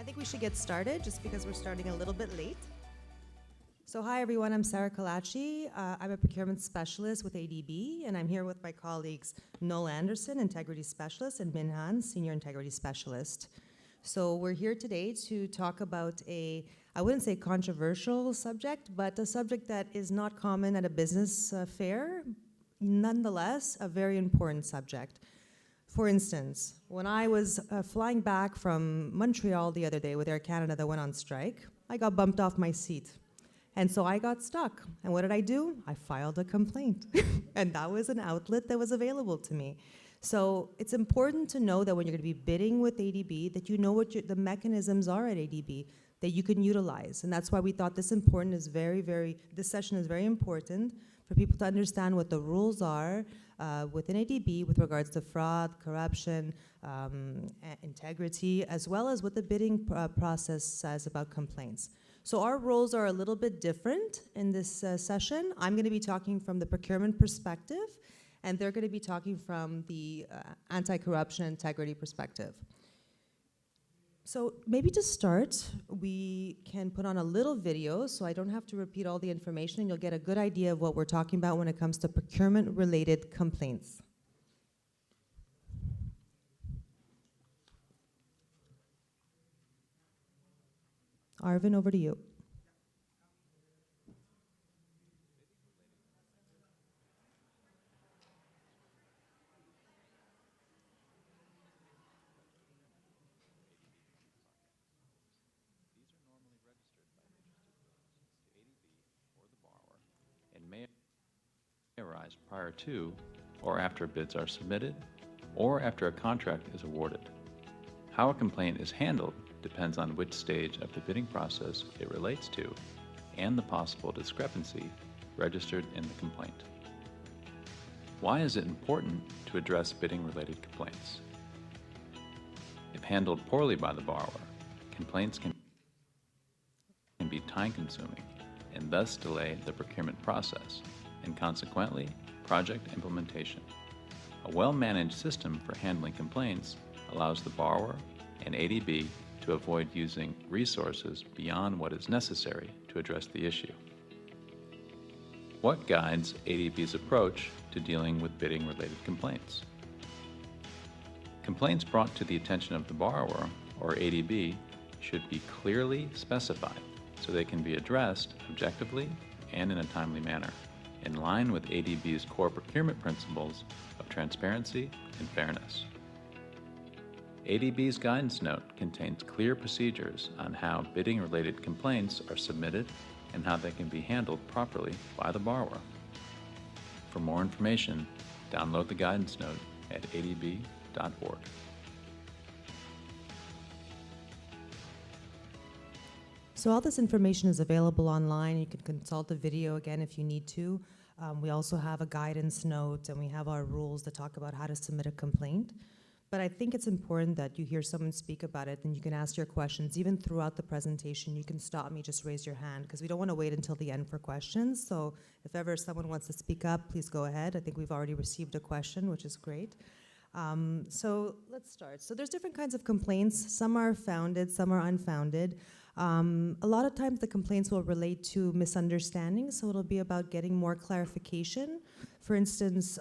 think we should get started just because we're starting a little bit late. So hi everyone, I'm Sarah Kalachi. I'm a procurement specialist with ADB, and I'm here with my colleagues Noel Anderson, integrity specialist, and Min Han, senior integrity specialist. So we're here today to talk about I wouldn't say controversial subject, but a subject that is not common at a business fair, nonetheless a very important subject. For instance, when I was flying back from Montreal the other day with Air Canada that went on strike, I got bumped off my seat. And so I got stuck. And what did I do? I filed a complaint. And that was an outlet that was available to me. So it's important to know that when you're going to be bidding with ADB, that you know what the mechanisms are at ADB that you can utilize. And that's why we thought this session is very important for people to understand what the rules are within ADB with regards to fraud, corruption, integrity, as well as what the bidding process says about complaints. So our roles are a little bit different in this session. I'm going to be talking from the procurement perspective, and they're going to be talking from the anti-corruption integrity perspective. So maybe to start, we can put on a little video so I don't have to repeat all the information, and you'll get a good idea of what we're talking about when it comes to procurement-related complaints. Arvin, over to you. Arise prior to or after bids are submitted or after a contract is awarded. How a complaint is handled depends on which stage of the bidding process it relates to and the possible discrepancy registered in the complaint. Why is it important to address bidding-related complaints? If handled poorly by the borrower, complaints can be time-consuming and thus delay the procurement process, and consequently, project implementation. A well-managed system for handling complaints allows the borrower and ADB to avoid using resources beyond what is necessary to address the issue. What guides ADB's approach to dealing with bidding-related complaints? Complaints brought to the attention of the borrower, or ADB, should be clearly specified so they can be addressed objectively and in a timely manner, in line with ADB's core procurement principles of transparency and fairness. ADB's guidance note contains clear procedures on how bidding-related complaints are submitted and how they can be handled properly by the borrower. For more information, download the guidance note at adb.org. So all this information is available online. You can consult the video again if you need to. We also have a guidance note, and we have our rules that talk about how to submit a complaint. But I think it's important that you hear someone speak about it, and you can ask your questions. Even throughout the presentation, you can stop me, just raise your hand, because we don't want to wait until the end for questions. So if ever someone wants to speak up, please go ahead. I think we've already received a question, which is great. So let's start. So there's different kinds of complaints. Some are founded, some are unfounded. A lot of times the complaints will relate to misunderstandings, so it'll be about getting more clarification. For instance,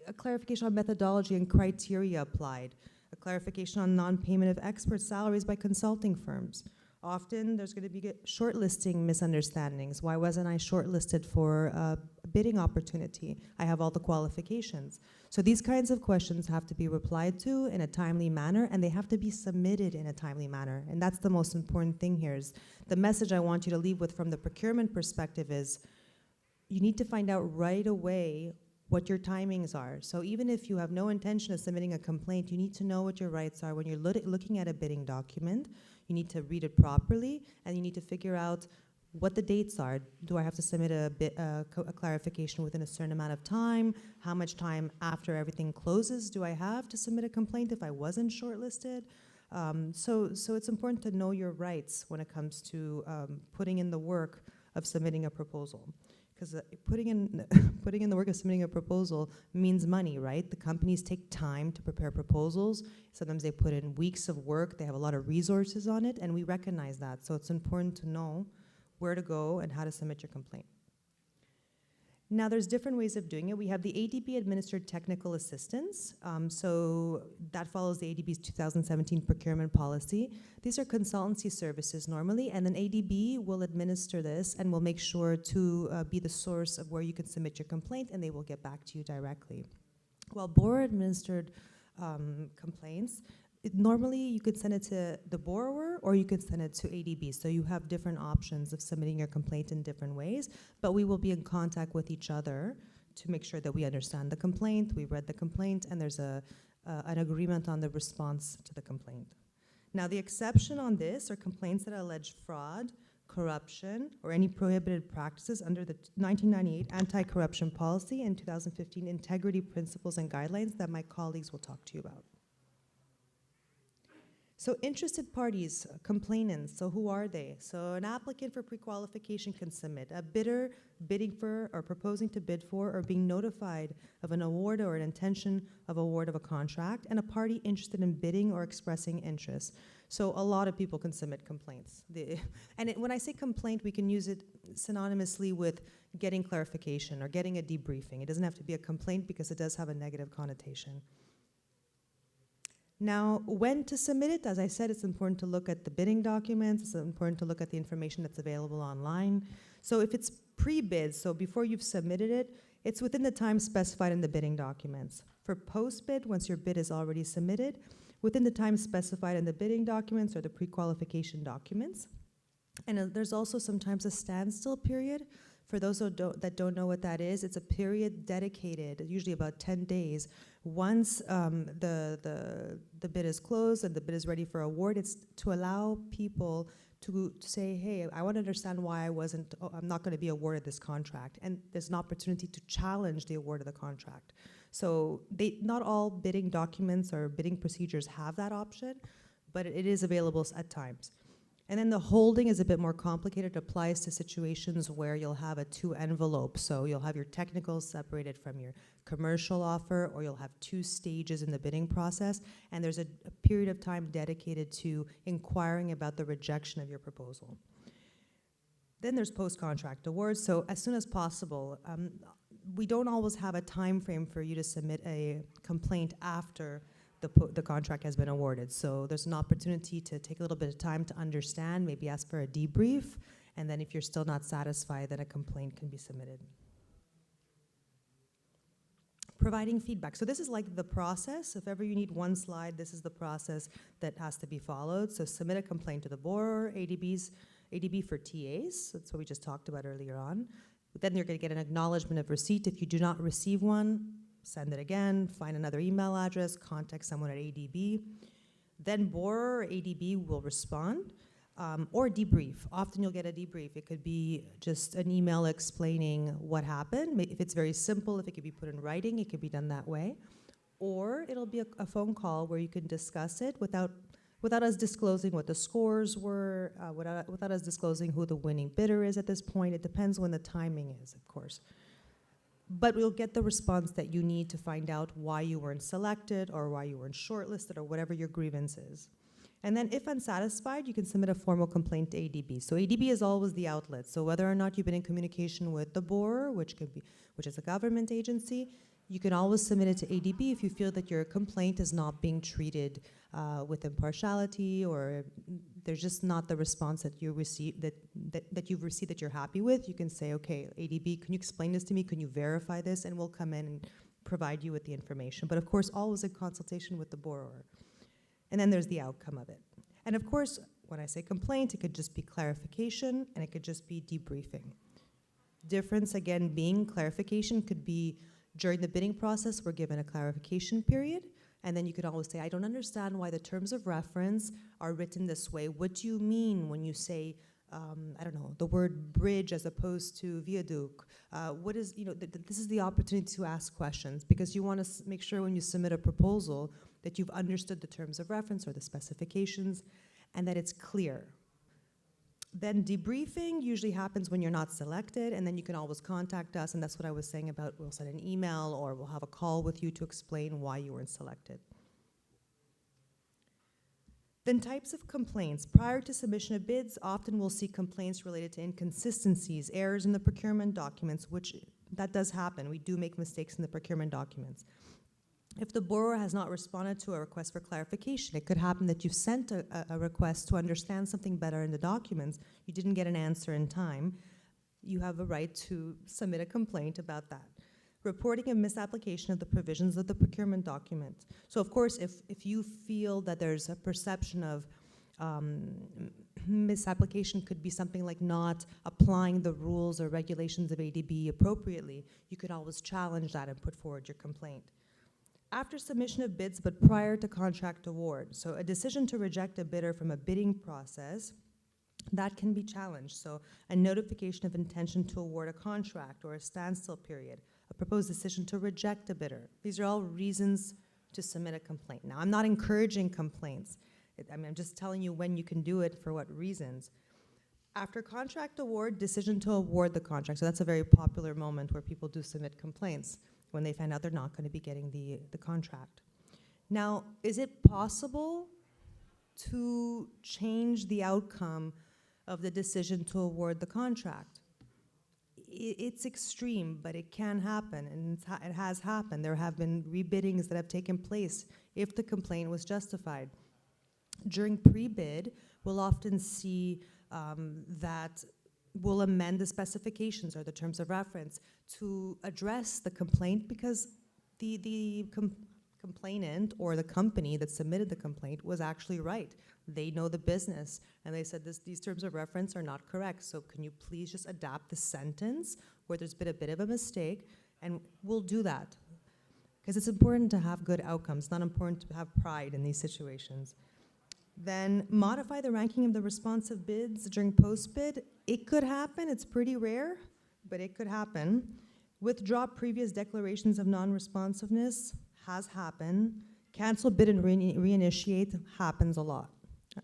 a clarification on methodology and criteria applied, a clarification on non-payment of expert salaries by consulting firms. Often there's going to be shortlisting misunderstandings. Why wasn't I shortlisted for a bidding opportunity? I have all the qualifications. So these kinds of questions have to be replied to in a timely manner, and they have to be submitted in a timely manner. And that's the most important thing here. Is the message I want you to leave with from the procurement perspective is you need to find out right away what your timings are. So even if you have no intention of submitting a complaint, you need to know what your rights are when you're looking at a bidding document. You need to read it properly, and you need to figure out what the dates are. Do I have to submit a clarification within a certain amount of time? How much time after everything closes do I have to submit a complaint if I wasn't shortlisted? So it's important to know your rights when it comes to putting in the work of submitting a proposal. because putting in putting in the work of submitting a proposal means money, right? The companies take time to prepare proposals. Sometimes they put in weeks of work. They have a lot of resources on it, and we recognize that. So it's important to know where to go and how to submit your complaint. Now, there's different ways of doing it. We have the ADB administered technical assistance. So that follows the ADB's 2017 procurement policy. These are consultancy services normally, and then ADB will administer this and will make sure to be the source of where you can submit your complaint, and they will get back to you directly. While borrower administered complaints, normally you could send it to the borrower or you could send it to ADB. So you have different options of submitting your complaint in different ways, but we will be in contact with each other to make sure that we understand the complaint, we read the complaint, and there's an agreement on the response to the complaint. Now, the exception on this are complaints that allege fraud, corruption, or any prohibited practices under the 1998 anti-corruption policy and 2015 integrity principles and guidelines that my colleagues will talk to you about. So interested parties, complainants, so who are they? So an applicant for pre-qualification can submit. A bidder bidding for or proposing to bid for or being notified of an award or an intention of award of a contract, and a party interested in bidding or expressing interest. So a lot of people can submit complaints. When I say complaint, we can use it synonymously with getting clarification or getting a debriefing. It doesn't have to be a complaint because it does have a negative connotation. Now, when to submit it, as I said, it's important to look at the bidding documents. It's important to look at the information that's available online. So if it's pre-bid, so before you've submitted it, it's within the time specified in the bidding documents. For post-bid, once your bid is already submitted, within the time specified in the bidding documents or the pre-qualification documents. And there's also sometimes a standstill period. For those that don't know what that is, it's a period dedicated, usually about 10 days. Once the bid is closed and the bid is ready for award, it's to allow people to say, hey, I want to understand why I'm not going to be awarded this contract. And there's an opportunity to challenge the award of the contract. So not all bidding documents or bidding procedures have that option, but it is available at times. And then the holding is a bit more complicated. It applies to situations where you'll have a two envelope. So you'll have your technicals separated from your commercial offer, or you'll have two stages in the bidding process, and there's a period of time dedicated to inquiring about the rejection of your proposal. Then there's post-contract awards. So as soon as possible, we don't always have a time frame for you to submit a complaint after the contract has been awarded. So there's an opportunity to take a little bit of time to understand, maybe ask for a debrief, and then if you're still not satisfied, then a complaint can be submitted. Providing feedback. So this is like the process. If ever you need one slide, this is the process that has to be followed. So submit a complaint to the borrower, ADB for TAs, that's what we just talked about earlier on. Then you're going to get an acknowledgement of receipt. If you do not receive one, send it again, find another email address, contact someone at ADB. Then borrower or ADB will respond or debrief. Often you'll get a debrief. It could be just an email explaining what happened. If it's very simple, if it could be put in writing, it could be done that way. Or it'll be a phone call where you can discuss it without us disclosing what the scores were, without us disclosing who the winning bidder is at this point. It depends when the timing is, of course. But we'll get the response that you need to find out why you weren't selected or why you weren't shortlisted or whatever your grievance is. And then if unsatisfied, you can submit a formal complaint to ADB. So ADB is always the outlet. So whether or not you've been in communication with the borrower, which is a government agency, you can always submit it to ADB if you feel that your complaint is not being treated with impartiality, or there's just not the response that you receive that you've received that you're happy with. You can say, okay, ADB, can you explain this to me? Can you verify this? And we'll come in and provide you with the information. But of course, always in consultation with the borrower. And then there's the outcome of it. And of course, when I say complaint, it could just be clarification and it could just be debriefing. Difference, again, being clarification could be during the bidding process, we're given a clarification period, and then you could always say, I don't understand why the terms of reference are written this way. What do you mean when you say, I don't know, the word bridge as opposed to viaduct? What is, this is the opportunity to ask questions, because you want to make sure when you submit a proposal that you've understood the terms of reference or the specifications and that it's clear. Then debriefing usually happens when you're not selected, and then you can always contact us, and that's what I was saying about we'll send an email or we'll have a call with you to explain why you weren't selected. Then types of complaints. Prior to submission of bids, often we'll see complaints related to inconsistencies, errors in the procurement documents, which that does happen. We do make mistakes in the procurement documents. If the borrower has not responded to a request for clarification, it could happen that you've sent a request to understand something better in the documents, you didn't get an answer in time, you have a right to submit a complaint about that. Reporting of misapplication of the provisions of the procurement document. So of course, if you feel that there's a perception of misapplication, could be something like not applying the rules or regulations of ADB appropriately, you could always challenge that and put forward your complaint. After submission of bids, but prior to contract award, so a decision to reject a bidder from a bidding process, that can be challenged. So a notification of intention to award a contract or a standstill period, a proposed decision to reject a bidder. These are all reasons to submit a complaint. Now, I'm not encouraging complaints. I'm just telling you when you can do it, for what reasons. After contract award, decision to award the contract. So that's a very popular moment where people do submit complaints when they find out they're not going to be getting the contract. Now, is it possible to change the outcome of the decision to award the contract? It's extreme, but it can happen, and it has happened. There have been rebiddings that have taken place if the complaint was justified. During pre-bid, we'll often see that we'll amend the specifications or the terms of reference to address the complaint, because the complainant or the company that submitted the complaint was actually right. They know the business, and they said these terms of reference are not correct, so can you please just adapt the sentence where there's been a bit of a mistake, and we'll do that. Because it's important to have good outcomes, not important to have pride in these situations. Then modify the ranking of the responsive bids during post-bid. It could happen, it's pretty rare, but it could happen. Withdraw previous declarations of non-responsiveness, has happened. Cancel bid and reinitiate happens a lot.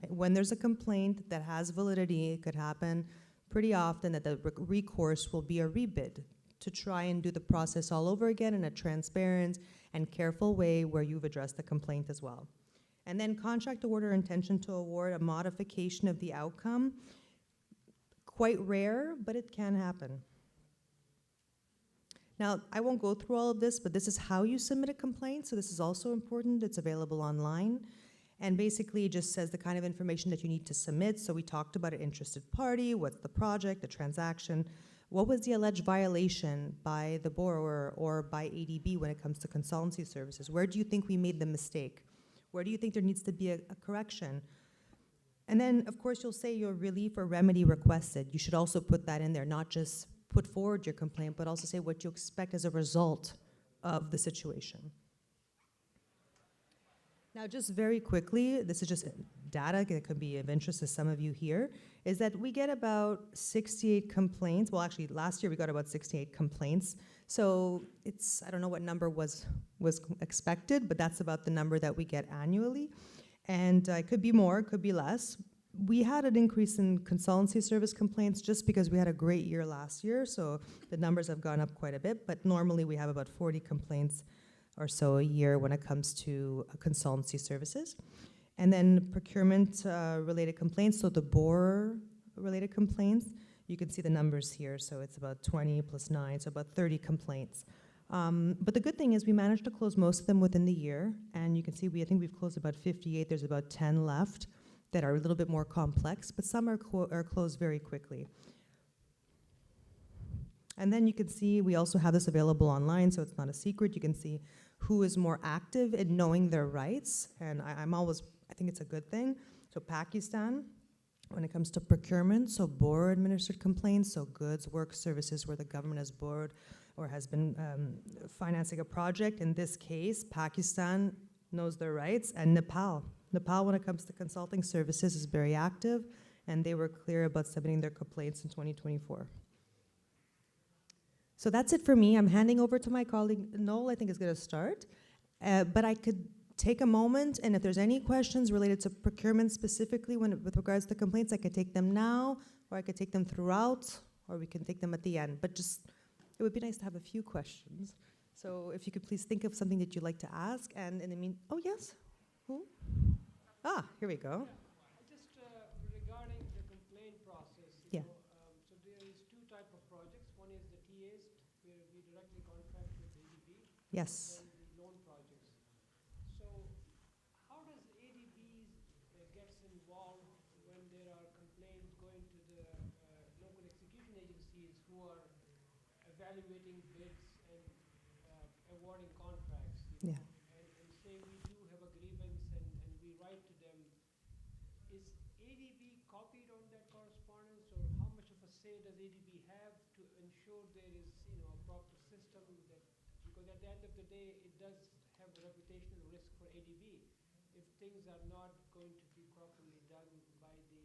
When there's a complaint that has validity, it could happen pretty often that the recourse will be a rebid to try and do the process all over again in a transparent and careful way where you've addressed the complaint as well. And then contract award or intention to award, a modification of the outcome. Quite rare, but it can happen. Now, I won't go through all of this, but this is how you submit a complaint, so this is also important. It's available online. And basically, it just says the kind of information that you need to submit. So we talked about an interested party, what's the project, the transaction, what was the alleged violation by the borrower or by ADB when it comes to consultancy services? Where do you think we made the mistake? Where do you think there needs to be a correction? And then, of course, you'll say your relief or remedy requested. You should also put that in there, not just put forward your complaint, but also say what you expect as a result of the situation. Now, just very quickly, this is just data that could be of interest to some of you here, is that we get about 68 complaints. Well, actually, last year we got about 68 complaints. So it's, I don't know what number was expected, but that's about the number that we get annually. And it could be more, it could be less. We had an increase in consultancy service complaints just because we had a great year last year, so the numbers have gone up quite a bit, but normally we have about 40 complaints or so a year when it comes to consultancy services. And then procurement related complaints, so the borrower related complaints, you can see the numbers here, so it's about 20 plus 9, so about 30 complaints. But the good thing is we managed to close most of them within the year, and you can see I think we've closed about 58, there's about 10 left that are a little bit more complex, but some are closed very quickly. And then you can see we also have this available online, so it's not a secret. You can see who is more active in knowing their rights, and I think it's a good thing. So Pakistan, when it comes to procurement, so borrower administered complaints, so goods, work, services where the government has borrowed or has been financing a project. In this case, Pakistan knows their rights, and Nepal. Nepal, when it comes to consulting services, is very active, and they were clear about submitting their complaints in 2024. So that's it for me. I'm handing over to my colleague, Noel, I think is going to start. But I could take a moment, and if there's any questions related to procurement specifically with regards to complaints, I could take them now, or I could take them throughout, or we can take them at the end. But just, it would be nice to have a few questions. So if you could please think of something that you'd like to ask, and in the oh yes, who? Ah, here we go. Just regarding the complaint process, Yeah. So there is two type of projects. One is the TAs, where we directly contract with ADB, Yes. and the loan projects. So how does ADB gets involved when there are complaints going to the local execution agencies who are evaluating bids and awarding contracts? Yeah. And say we do have a grievance and we write to them. Is ADB copied on that correspondence, or how much of a say does ADB have to ensure there is, a proper system that, because at the end of the day, it does have a reputational risk for ADB if things are not going to be properly done by the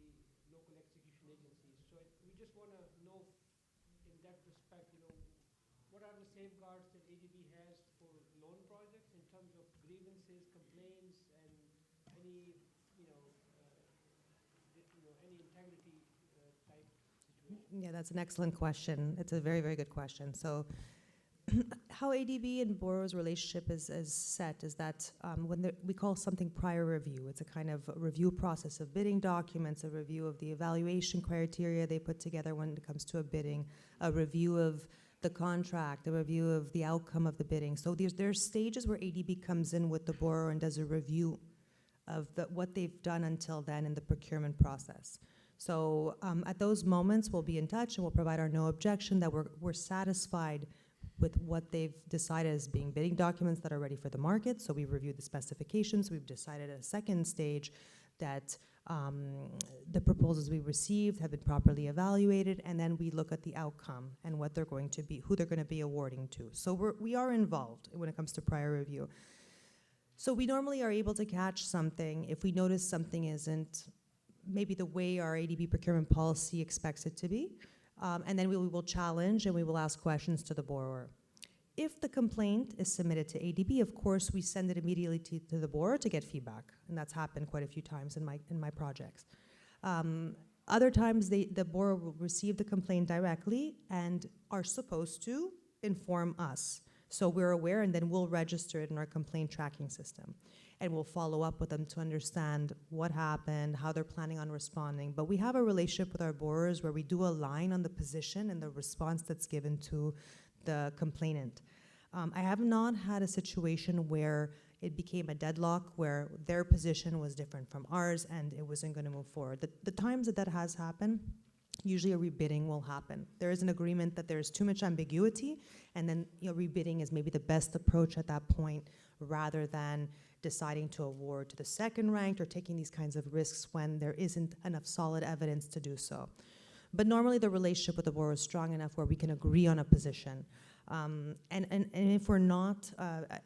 local execution agencies. So we just want to know, in that respect, what are the safeguards that ADB has for loan projects in terms of grievances, complaints, and any, any integrity type situation? Yeah, that's an excellent question. It's a very, very good question. So how ADB and borrower's relationship is set is that when we call something prior review. It's a kind of review process of bidding documents, a review of the evaluation criteria they put together when it comes to a bidding, a review of the contract, a review of the outcome of the bidding. So there's stages where ADB comes in with the borrower and does a review of what they've done until then in the procurement process. So at those moments, we'll be in touch and we'll provide our no objection that we're satisfied with what they've decided as being bidding documents that are ready for the market. So we've reviewed the specifications. We've decided at a second stage that the proposals we received have been properly evaluated, and then we look at the outcome and what they're going to be, who they're going to be awarding to. So we are involved when it comes to prior review. So we normally are able to catch something if we notice something isn't maybe the way our ADB procurement policy expects it to be, and then we will challenge and we will ask questions to the borrower. If the complaint is submitted to ADB, of course, we send it immediately to the borrower to get feedback, and that's happened quite a few times in my projects. Other times, the borrower will receive the complaint directly and are supposed to inform us. So we're aware, and then we'll register it in our complaint tracking system. And we'll follow up with them to understand what happened, how they're planning on responding. But we have a relationship with our borrowers where we do align on the position and the response that's given to the complainant. I have not had a situation where it became a deadlock, where their position was different from ours and it wasn't going to move forward. The times that has happened, usually a rebidding will happen. There is an agreement that there's too much ambiguity, and then rebidding is maybe the best approach at that point, rather than deciding to award to the second ranked or taking these kinds of risks when there isn't enough solid evidence to do so. But normally the relationship with the borrower is strong enough where we can agree on a position. And if we're not,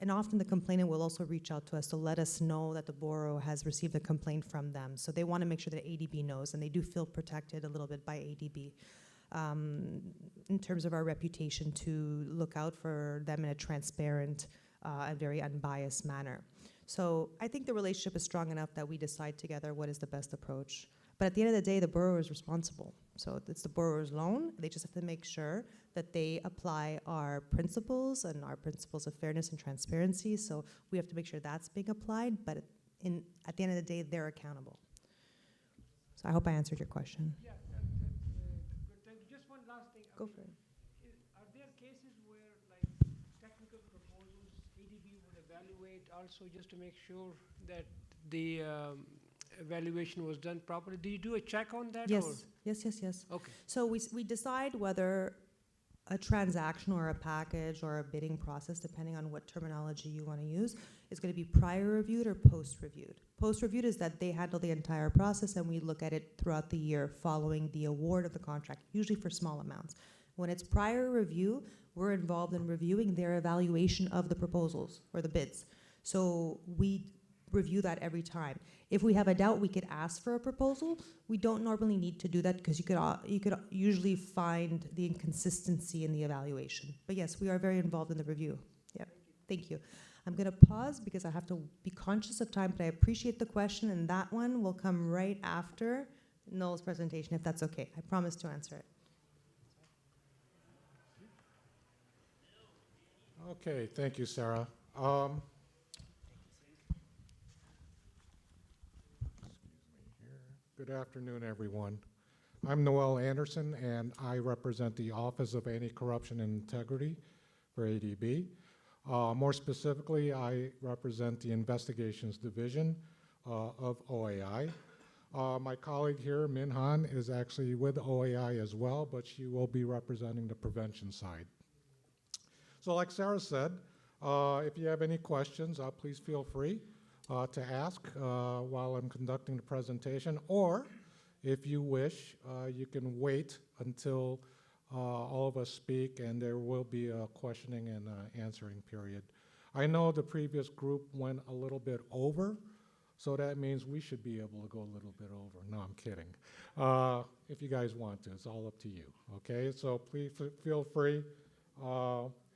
and often the complainant will also reach out to us to let us know that the borrower has received a complaint from them. So they want to make sure that ADB knows, and they do feel protected a little bit by ADB in terms of our reputation to look out for them in a transparent and very unbiased manner. So I think the relationship is strong enough that we decide together what is the best approach. But at the end of the day, the borrower is responsible. So it's the borrower's loan. They just have to make sure that they apply our principles and our principles of fairness and transparency. So we have to make sure that's being applied. But at the end of the day, they're accountable. So I hope I answered your question. Yeah, that's good. Thank you. Just one last thing. Go for it. Are there cases where, technical proposals, ADB would evaluate also just to make sure that the evaluation was done properly? Do you do a check on that? Yes, or? yes. Okay. So we decide whether a transaction or a package or a bidding process, depending on what terminology you want to use, is going to be prior reviewed or post-reviewed. Post-reviewed is that they handle the entire process and we look at it throughout the year following the award of the contract, usually for small amounts. When it's prior review, we're involved in reviewing their evaluation of the proposals or the bids. So we review that every time. If we have a doubt, we could ask for a proposal. We don't normally need to do that because you could usually find the inconsistency in the evaluation. But yes, we are very involved in the review. Yeah, thank you. I'm going to pause because I have to be conscious of time, but I appreciate the question, and that one will come right after Noel's presentation, if that's okay. I promise to answer it. Okay, thank you, Sarah. Good afternoon, everyone. I'm Noel Anderson, and I represent the Office of Anti-Corruption and Integrity for ADB. More specifically, I represent the Investigations Division of OAI. My colleague here, Min Han, is actually with OAI as well, but she will be representing the prevention side. So like Sarah said, if you have any questions, please feel free to ask while I'm conducting the presentation, or if you wish, you can wait until all of us speak and there will be a questioning and answering period. I know the previous group went a little bit over, so that means we should be able to go a little bit over. No, I'm kidding. If you guys want to, it's all up to you, okay? So please feel free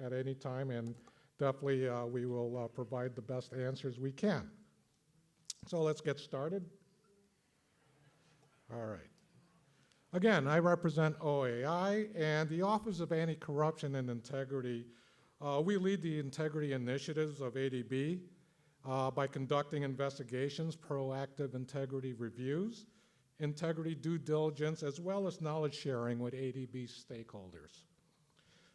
at any time, and definitely we will provide the best answers we can. So let's get started. All right. Again, I represent OAI and the Office of Anti-Corruption and Integrity. We lead the integrity initiatives of ADB by conducting investigations, proactive integrity reviews, integrity due diligence, as well as knowledge sharing with ADB stakeholders.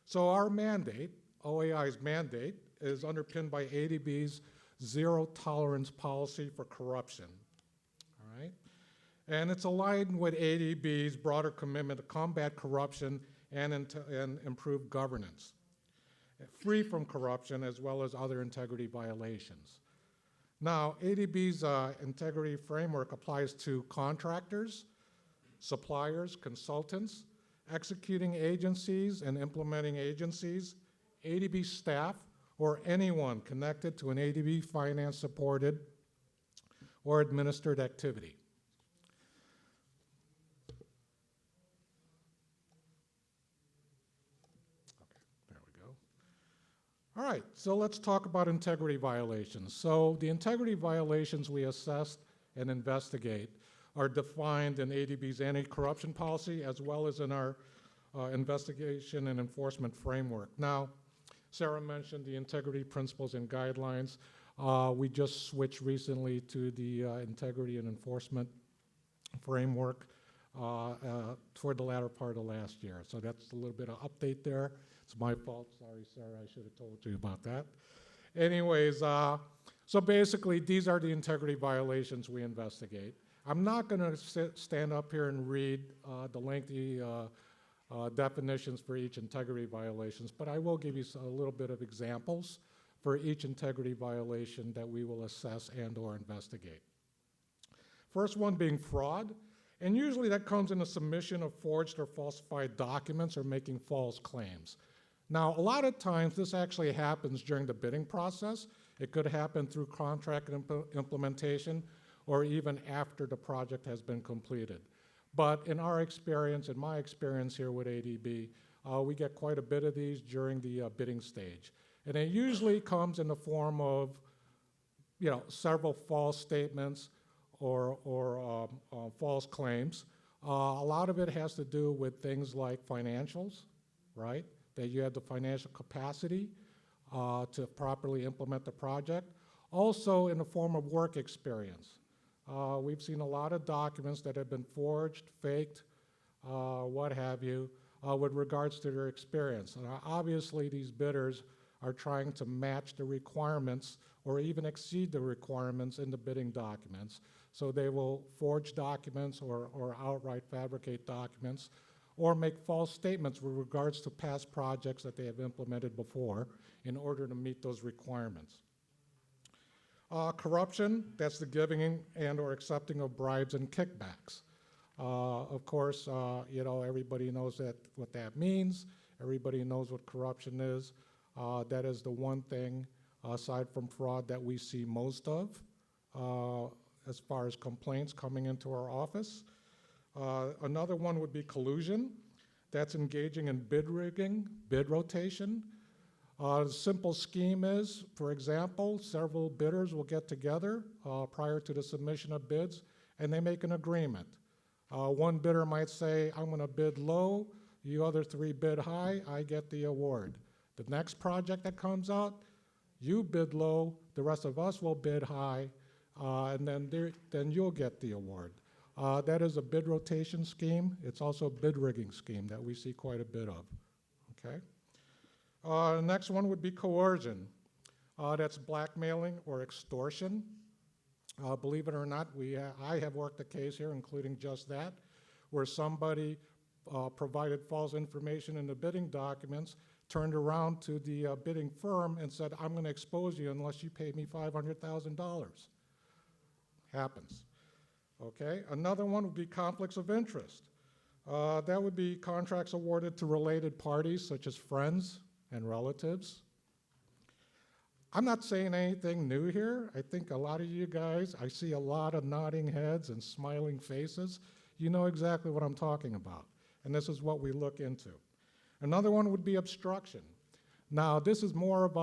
So our mandate, OAI's mandate, is underpinned by ADB's zero tolerance policy for corruption, all right? And it's aligned with ADB's broader commitment to combat corruption and improve governance, free from corruption as well as other integrity violations. Now, ADB's integrity framework applies to contractors, suppliers, consultants, executing agencies and implementing agencies, ADB staff, or anyone connected to an ADB finance-supported or administered activity. Okay, there we go. All right, so let's talk about integrity violations. So the integrity violations we assess and investigate are defined in ADB's anti-corruption policy as well as in our investigation and enforcement framework. Now, Sarah mentioned the integrity principles and guidelines. We just switched recently to the integrity and enforcement framework toward the latter part of last year. So that's a little bit of update there. It's my fault. Sorry, Sarah, I should have told you about that. Anyways, so basically, these are the integrity violations we investigate. I'm not going to stand up here and read the lengthy definitions for each integrity violations, but I will give you a little bit of examples for each integrity violation that we will assess and or investigate. First one being fraud, and usually that comes in the submission of forged or falsified documents or making false claims. Now, a lot of times this actually happens during the bidding process. It could happen through contract implementation or even after the project has been completed. But in our experience, in my experience here with ADB, we get quite a bit of these during the bidding stage. And it usually comes in the form of, several false statements or false claims. A lot of it has to do with things like financials, right? That you have the financial capacity to properly implement the project. Also in the form of work experience. We've seen a lot of documents that have been forged, faked, what have you, with regards to their experience. And obviously these bidders are trying to match the requirements or even exceed the requirements in the bidding documents. So they will forge documents or outright fabricate documents or make false statements with regards to past projects that they have implemented before in order to meet those requirements. Corruption, that's the giving and or accepting of bribes and kickbacks. Of course, everybody knows what that means. Everybody knows what corruption is. That is the one thing, aside from fraud, that we see most of as far as complaints coming into our office. Another one would be collusion. That's engaging in bid rigging, bid rotation. The simple scheme is, for example, several bidders will get together prior to the submission of bids, and they make an agreement. One bidder might say, I'm going to bid low, you other three bid high, I get the award. The next project that comes out, you bid low, the rest of us will bid high, and then you'll get the award. That is a bid rotation scheme. It's also a bid rigging scheme that we see quite a bit of, okay? The next one would be coercion. That's blackmailing or extortion. Believe it or not, I have worked a case here, including just that, where somebody provided false information in the bidding documents, turned around to the bidding firm and said, I'm going to expose you unless you pay me $500,000. Happens. Okay, another one would be conflicts of interest. That would be contracts awarded to related parties, such as friends and relatives. I'm not saying anything new here. I think a lot of you guys, I see a lot of nodding heads and smiling faces. You know exactly what I'm talking about, and this is what we look into. Another one would be obstruction. Now, this is more of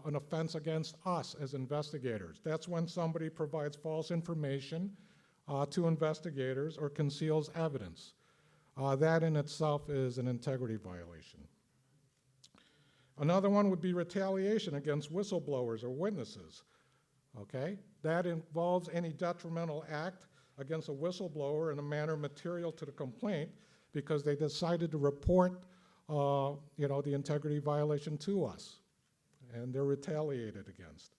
an offense against us as investigators. That's when somebody provides false information to investigators or conceals evidence. That in itself is an integrity violation. Another one would be retaliation against whistleblowers or witnesses, okay? That involves any detrimental act against a whistleblower in a manner material to the complaint because they decided to report the integrity violation to us, and they're retaliated against.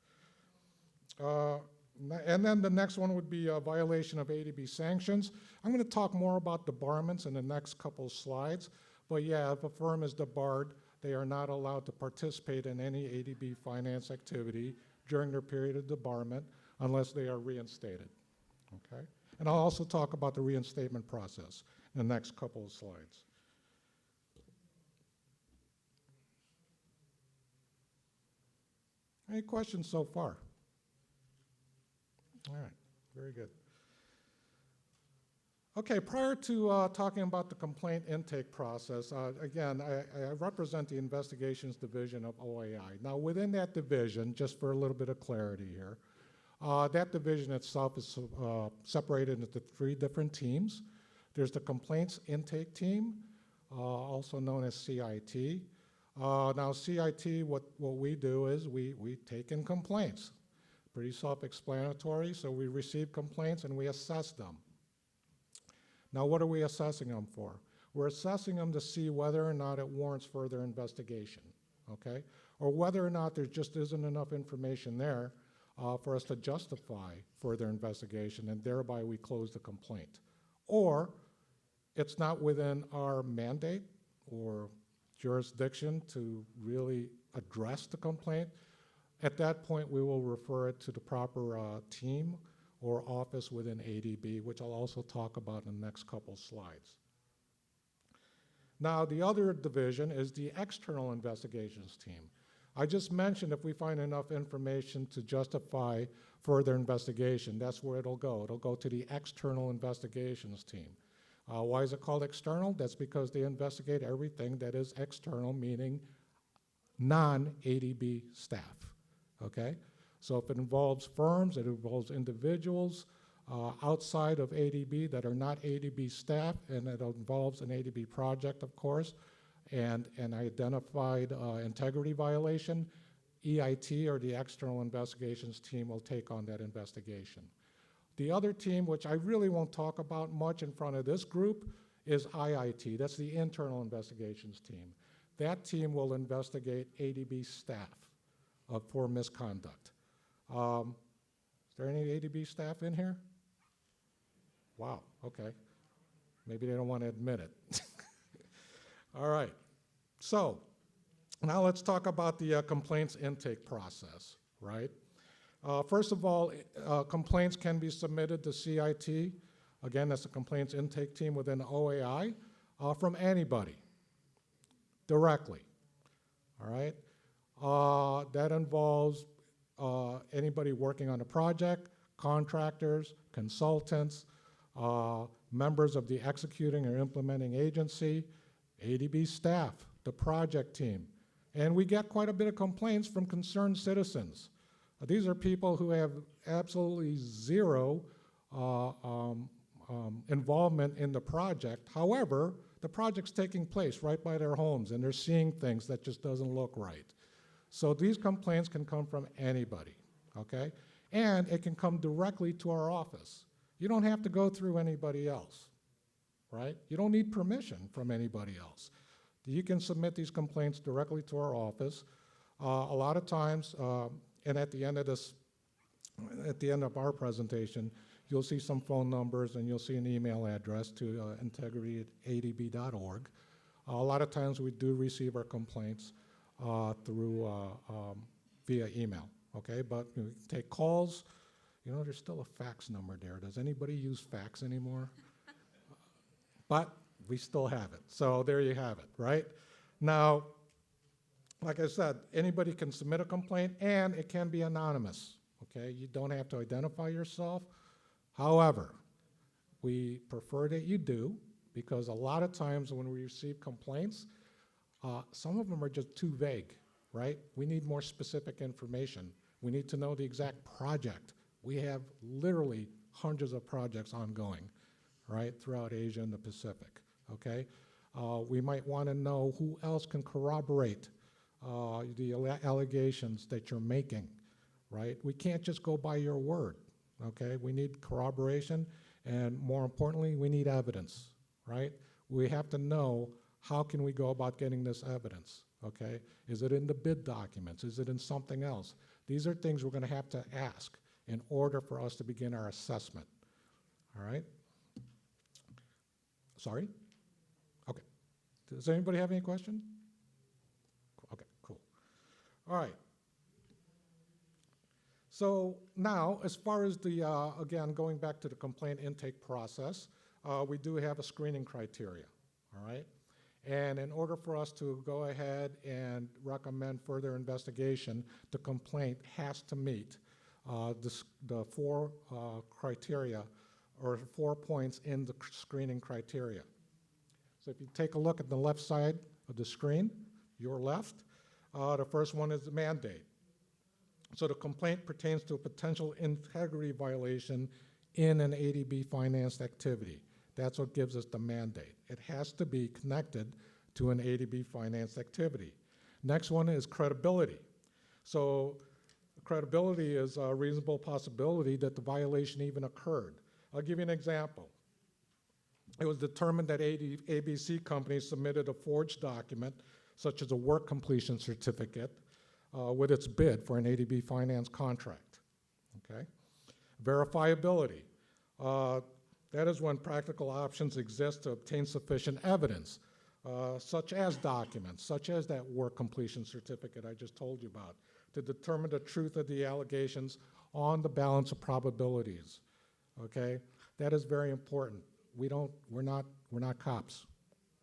And then the next one would be a violation of ADB sanctions. I'm going to talk more about debarments in the next couple slides, but yeah, if a firm is debarred, they are not allowed to participate in any ADB finance activity during their period of debarment unless they are reinstated, okay? And I'll also talk about the reinstatement process in the next couple of slides. Any questions so far? All right, very good. Okay, prior to talking about the complaint intake process, again, I represent the investigations division of OAI. Now, within that division, just for a little bit of clarity here, that division itself is separated into 3 different teams. There's the complaints intake team, also known as CIT. Now, CIT, what we do is we take in complaints. Pretty self-explanatory, so we receive complaints and we assess them. Now, what are we assessing them for? We're assessing them to see whether or not it warrants further investigation, okay? Or whether or not there just isn't enough information there for us to justify further investigation, and thereby we close the complaint. Or it's not within our mandate or jurisdiction to really address the complaint. At that point, we will refer it to the proper team or office within ADB, which I'll also talk about in the next couple slides. Now, the other division is the external investigations team. I just mentioned if we find enough information to justify further investigation, that's where it'll go. It'll go to the external investigations team. Why is it called external? That's because they investigate everything that is external, meaning non-ADB staff, okay? So if it involves firms, it involves individuals outside of ADB that are not ADB staff, and it involves an ADB project, of course, and an identified integrity violation, EIT, or the external investigations team, will take on that investigation. The other team, which I really won't talk about much in front of this group, is IIT. That's the internal investigations team. That team will investigate ADB staff for misconduct. Is there any ADB staff in here? Wow, okay. Maybe they don't want to admit it. All right, so now let's talk about the complaints intake process, right? First of all, complaints can be submitted to CIT. Again, that's the complaints intake team within OAI, from anybody, directly, all right? That involves anybody working on a project, contractors, consultants, members of the executing or implementing agency, ADB staff, the project team. And we get quite a bit of complaints from concerned citizens. These are people who have absolutely zero involvement in the project. However, the project's taking place right by their homes, and they're seeing things that just doesn't look right. So these complaints can come from anybody, okay? And it can come directly to our office. You don't have to go through anybody else, right? You don't need permission from anybody else. You can submit these complaints directly to our office. A lot of times, and at the end of our presentation, you'll see some phone numbers and you'll see an email address to integrity@adb.org. A lot of times we do receive our complaints through via email, okay? But you know, we can take calls. You know, there's still a fax number there. Does anybody use fax anymore? But we still have it. So there you have it, right? Now, like I said, anybody can submit a complaint and it can be anonymous, okay? You don't have to identify yourself. However, we prefer that you do, because a lot of times when we receive complaints, some of them are just too vague, right? We need more specific information. We need to know the exact project. We have literally hundreds of projects ongoing, right, throughout Asia and the Pacific, okay? We might want to know who else can corroborate the allegations that you're making, right? We can't just go by your word, okay? We need corroboration, and more importantly, we need evidence, right? We have to know, how can we go about getting this evidence, okay? Is it in the bid documents? Is it in something else? These are things we're going to have to ask in order for us to begin our assessment, all right? Sorry? Okay. Does anybody have any question? Okay, cool. All right. So now, as far as the, again, going back to the complaint intake process, we do have a screening criteria, all right? And in order for us to go ahead and recommend further investigation, the complaint has to meet the four criteria, or 4 points in the screening criteria. So if you take a look at the left side of the screen, your left, the first one is the mandate. So the complaint pertains to a potential integrity violation in an ADB financed activity. That's what gives us the mandate. It has to be connected to an ADB financed activity. Next one is credibility. So credibility is a reasonable possibility that the violation even occurred. I'll give you an example. It was determined that ABC companies submitted a forged document, such as a work completion certificate, with its bid for an ADB finance contract, okay? Verifiability. That is when practical options exist to obtain sufficient evidence, such as documents, such as that work completion certificate I just told you about, to determine the truth of the allegations on the balance of probabilities, okay? That is very important. We're not cops.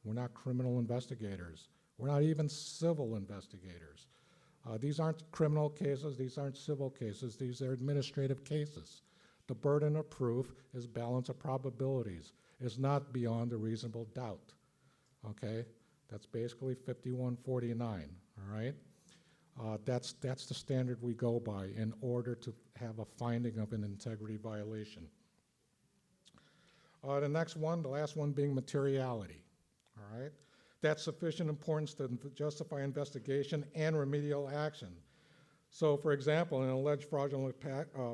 We're not criminal investigators. We're not even civil investigators. These aren't criminal cases, these aren't civil cases, these are administrative cases. The burden of proof is balance of probabilities. It's not beyond a reasonable doubt, okay? That's basically 5149, all right? That's the standard we go by in order to have a finding of an integrity violation. The next one, the last one being materiality, all right? That's sufficient importance to justify investigation and remedial action. So, for example, an alleged fraudulent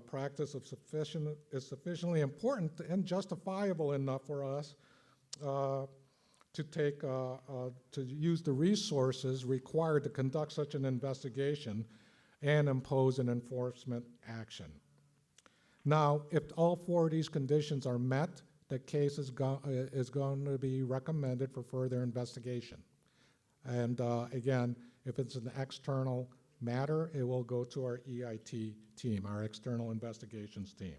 practice is sufficiently important and justifiable enough for us to use the resources required to conduct such an investigation and impose an enforcement action. Now, if all 4 of these conditions are met, the case is going to be recommended for further investigation. And again, if it's an external matter, it will go to our EIT team, our external investigations team.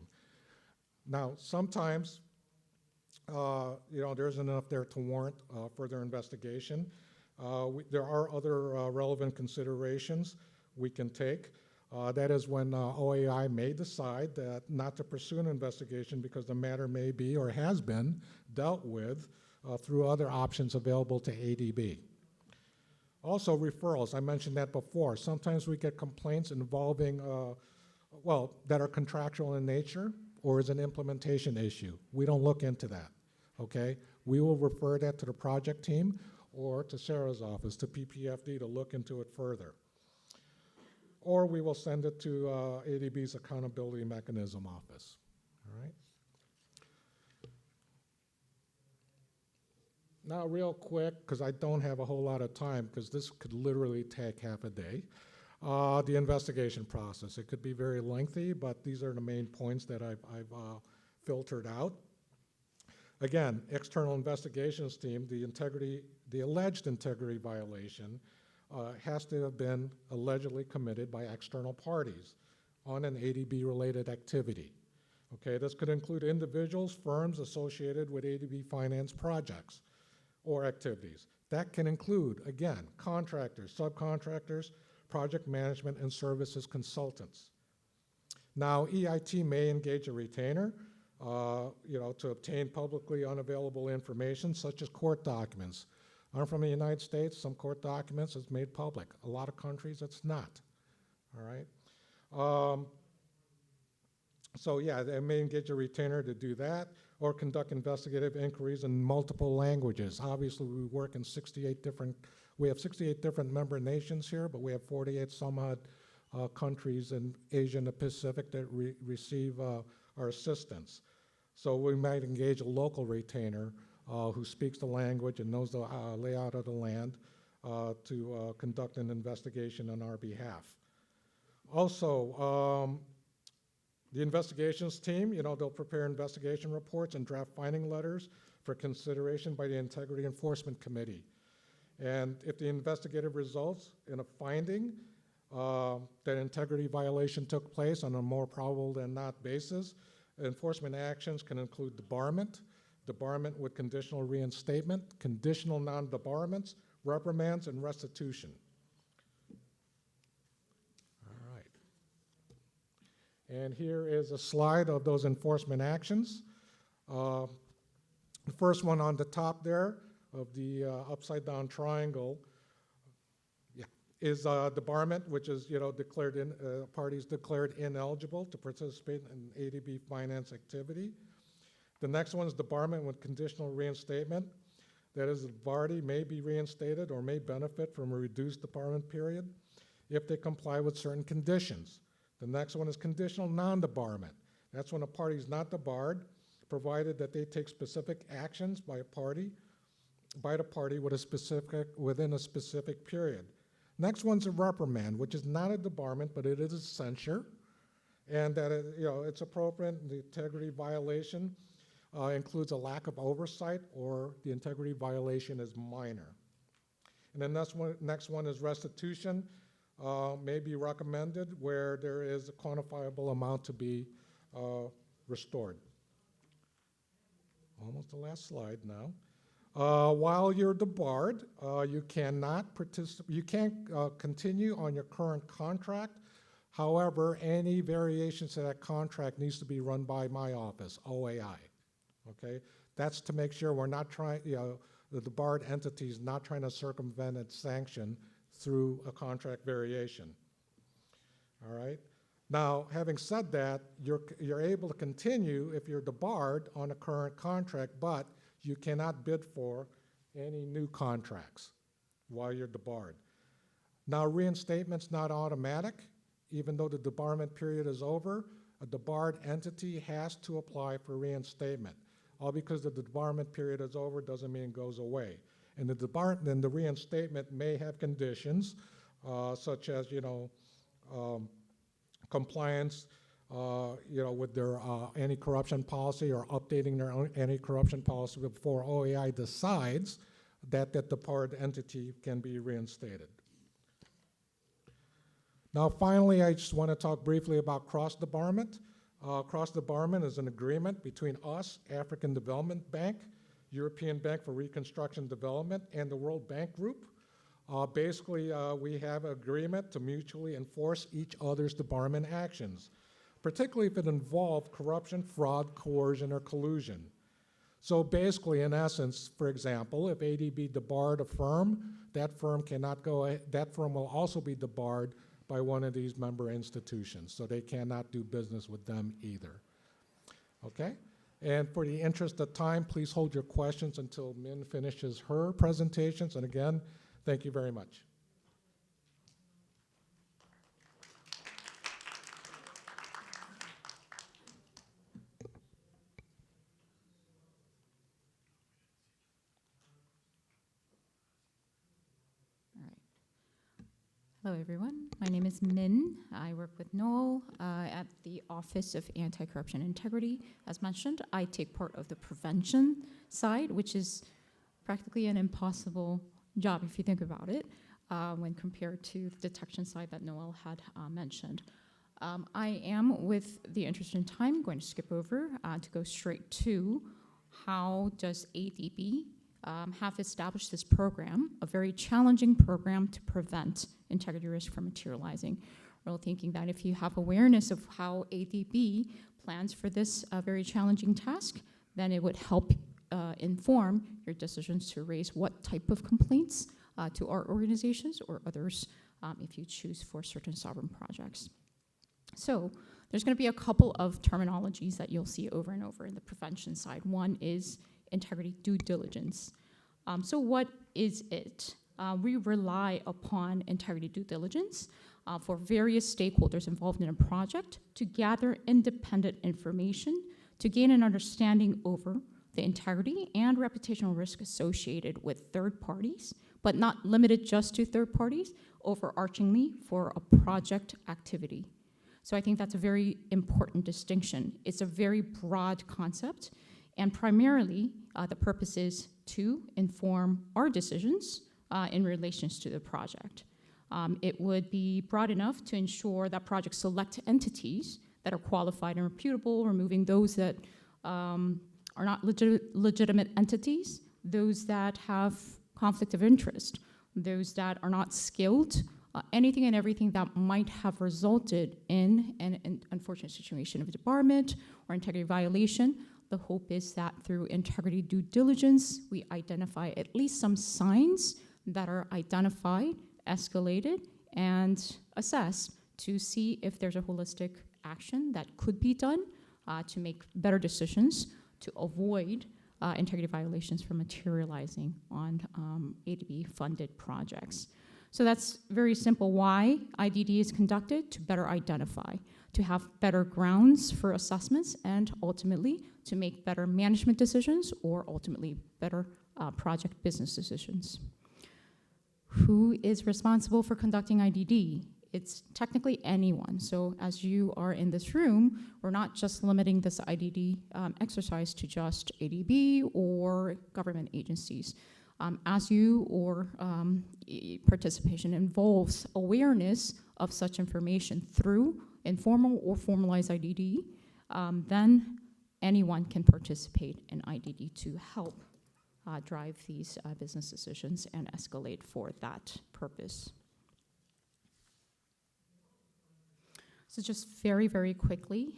Now, sometimes, you know, there isn't enough there to warrant further investigation. There are other relevant considerations we can take. That is when OAI may decide that not to pursue an investigation because the matter may be or has been dealt with through other options available to ADB. Also, referrals, I mentioned that before. Sometimes we get complaints involving, well, that are contractual in nature or is an implementation issue. We don't look into that, okay? We will refer that to the project team or to Sarah's office, to PPFD, to look into it further. Or we will send it to ADB's Accountability Mechanism Office, all right? Now, real quick, because I don't have a whole lot of time, because this could literally take half a day, the investigation process. It could be very lengthy, but these are the main points that I've filtered out. Again, external investigations team, the alleged integrity violation has to have been allegedly committed by external parties on an ADB-related activity. Okay, this could include individuals, firms associated with ADB finance projects or activities. That can include, again, contractors, subcontractors, project management and services consultants. Now, EIT may engage a retainer to obtain publicly unavailable information such as court documents. I'm from the United States, some court documents is made public. A lot of countries it's not, all right? So yeah, they may engage a retainer to do that or conduct investigative inquiries in multiple languages. Obviously, we work in 68 different, we have 68 different member nations here, but we have 48 some odd countries in Asia and the Pacific that receive our assistance. So we might engage a local retainer who speaks the language and knows the layout of the land to conduct an investigation on our behalf. Also, the investigations team, they'll prepare investigation reports and draft finding letters for consideration by the Integrity Enforcement Committee. And if the investigative results in a finding that integrity violation took place on a more probable than not basis, enforcement actions can include debarment, debarment with conditional reinstatement, conditional non-debarments, reprimands, and restitution. All right. And here is a slide of those enforcement actions. The first one on the top there of the upside down triangle is debarment, which is declared parties declared ineligible to participate in ADB finance activity. The next one is debarment with conditional reinstatement. That is, the party may be reinstated or may benefit from a reduced debarment period if they comply with certain conditions. The next one is conditional non-debarment. That's when a party is not debarred, provided that they take specific actions by the party within a specific period. Next one's a reprimand, which is not a debarment, but it is a censure, and that it's appropriate. The integrity violation includes a lack of oversight, or the integrity violation is minor. And then next one is restitution, may be recommended where there is a quantifiable amount to be restored. Almost the last slide now. While you're debarred, you cannot participate. You can't continue on your current contract. However, any variations to that contract needs to be run by my office, OAI. Okay, that's to make sure we're not trying. The debarred entity is not trying to circumvent its sanction through a contract variation. All right. Now, having said that, you're able to continue if you're debarred on a current contract, but you cannot bid for any new contracts while you're debarred. Now, reinstatement's not automatic. Even though the debarment period is over, a debarred entity has to apply for reinstatement. All because the debarment period is over doesn't mean it goes away. And the reinstatement may have conditions such as, compliance with their anti-corruption policy or updating their anti-corruption policy before OAI decides that that debarred entity can be reinstated. Now, finally, I just want to talk briefly about cross-debarment. Cross-debarment is an agreement between us, African Development Bank, European Bank for Reconstruction Development, and the World Bank Group. Basically, we have an agreement to mutually enforce each other's debarment actions, particularly if it involved corruption, fraud, coercion, or collusion. So basically, in essence, for example, if ADB debarred a firm, that firm will also be debarred by one of these member institutions, so they cannot do business with them either. Okay? And for the interest of time, please hold your questions until Min finishes her presentations. And again, thank you very much. Hello, everyone. My name is Min. I work with Noel at the Office of Anti-Corruption and Integrity. As mentioned, I take part of the prevention side, which is practically an impossible job if you think about it, when compared to the detection side that Noel had mentioned. I am, with the interest in time, going to skip over to go straight to how does ADB have established this program, a very challenging program to prevent integrity risk from materializing. We're thinking that if you have awareness of how ADB plans for this very challenging task, then it would help inform your decisions to raise what type of complaints to our organizations or others if you choose for certain sovereign projects. So there's going to be a couple of terminologies that you'll see over and over in the prevention side. One is integrity due diligence. So what is it? We rely upon integrity due diligence for various stakeholders involved in a project to gather independent information to gain an understanding over the integrity and reputational risk associated with third parties, but not limited just to third parties, overarchingly for a project activity. So I think that's a very important distinction. It's a very broad concept, and primarily the purpose is to inform our decisions in relations to the project. It would be broad enough to ensure that projects select entities that are qualified and reputable, removing those that are not legitimate entities, those that have conflict of interest, those that are not skilled, anything and everything that might have resulted in an unfortunate situation of debarment or integrity violation. The hope is that through integrity due diligence, we identify at least some signs that are identified, escalated, and assessed to see if there's a holistic action that could be done to make better decisions to avoid integrity violations from materializing on ADB-funded projects. So that's very simple why IDD is conducted, to better identify, to have better grounds for assessments, and ultimately to make better management decisions or ultimately better project business decisions. Who is responsible for conducting IDD? It's technically anyone. So as you are in this room, we're not just limiting this IDD exercise to just ADB or government agencies. As you or participation involves awareness of such information through informal or formalized IDD, then anyone can participate in IDD to help drive these business decisions and escalate for that purpose. So just very, very quickly,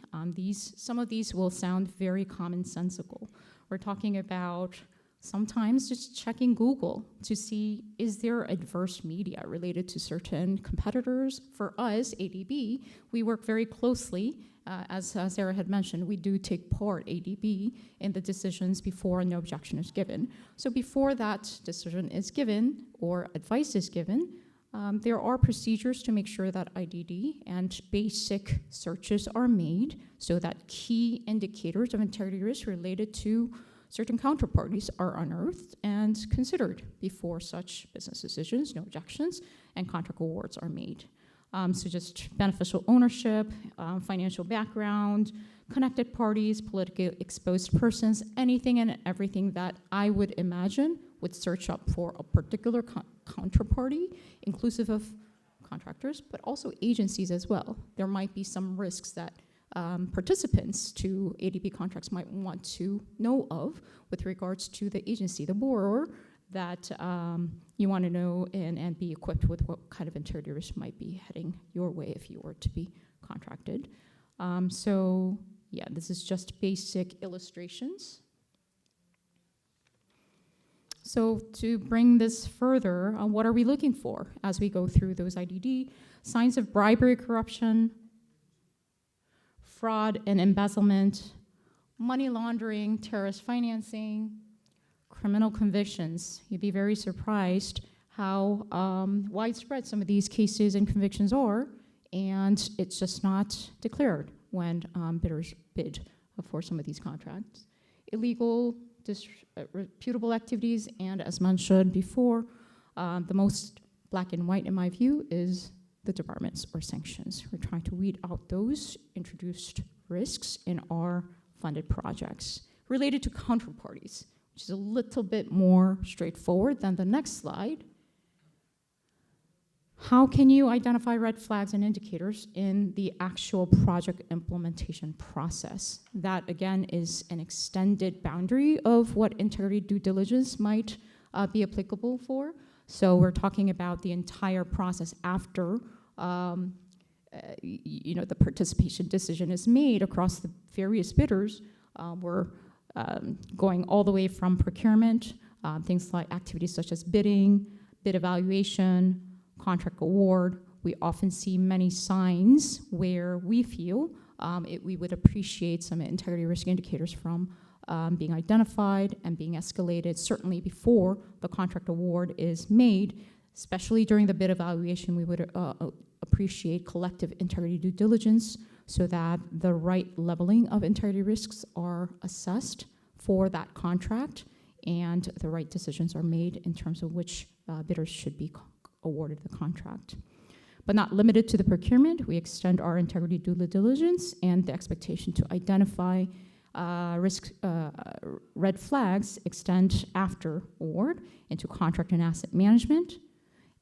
some of these will sound very commonsensical. We're talking about sometimes just checking Google to see, is there adverse media related to certain competitors? For us, ADB, we work very closely. As Sarah had mentioned, we do take part, ADB, in the decisions before no objection is given. So before that decision is given or advice is given, there are procedures to make sure that IDD and basic searches are made so that key indicators of integrity risk related to certain counterparties are unearthed and considered before such business decisions, no objections, and contract awards are made. So just beneficial ownership, financial background, connected parties, politically exposed persons, anything and everything that I would imagine would search up for a particular counterparty, inclusive of contractors, but also agencies as well. There might be some risks that participants to ADB contracts might want to know of with regards to the agency, the borrower, that you want to know and be equipped with what kind of integrity risk might be heading your way if you were to be contracted. So yeah, this is just basic illustrations. So to bring this further, what are we looking for as we go through those IDD? Signs of bribery, corruption, fraud and embezzlement, money laundering, terrorist financing, criminal convictions. You'd be very surprised how widespread some of these cases and convictions are, and it's just not declared when bidders bid for some of these contracts. Illegal, reputable activities, and as mentioned before, the most black and white in my view is the debarments or sanctions. We're trying to weed out those introduced risks in our funded projects related to counterparties, which is a little bit more straightforward than the next slide. How can you identify red flags and indicators in the actual project implementation process? That, again, is an extended boundary of what integrity due diligence might be applicable for. So we're talking about the entire process after the participation decision is made across the various bidders. We're going all the way from procurement, things like activities such as bidding, bid evaluation, contract award. We often see many signs where we feel we would appreciate some integrity risk indicators from being identified and being escalated, certainly before the contract award is made. Especially during the bid evaluation, we would appreciate collective integrity due diligence so that the right leveling of integrity risks are assessed for that contract and the right decisions are made in terms of which bidders should be awarded the contract. But not limited to the procurement, we extend our integrity due diligence and the expectation to identify red flags extend after award into contract and asset management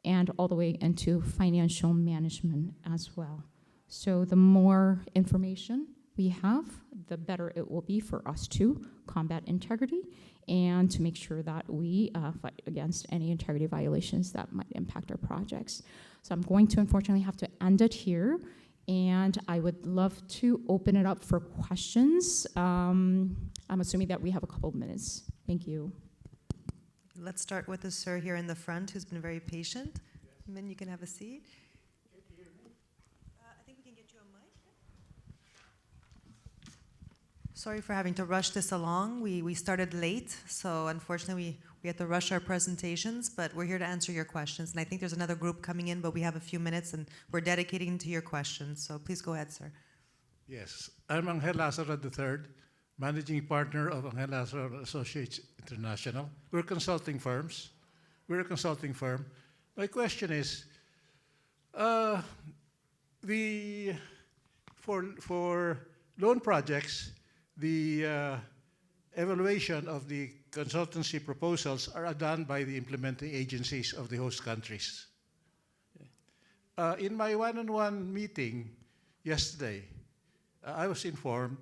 and all the way into financial management as well. So the more information we have, the better it will be for us to combat integrity and to make sure that we fight against any integrity violations that might impact our projects. So I'm going to unfortunately have to end it here, and I would love to open it up for questions. I'm assuming that we have a couple of minutes. Thank you. Let's start with the sir here in the front who's been very patient. And then you can have a seat. I think we can get you a mic. Sorry for having to rush this along. We started late, so unfortunately we had to rush our presentations, but we're here to answer your questions. And I think there's another group coming in, but we have a few minutes and we're dedicating to your questions. So please go ahead, sir. Yes, I'm Angel Lazaro III, managing partner of Angel Lazaro Associates International. We're consulting firms. We're a consulting firm. My question is, for loan projects, the evaluation of the consultancy proposals are done by the implementing agencies of the host countries. In my one-on-one meeting yesterday, I was informed,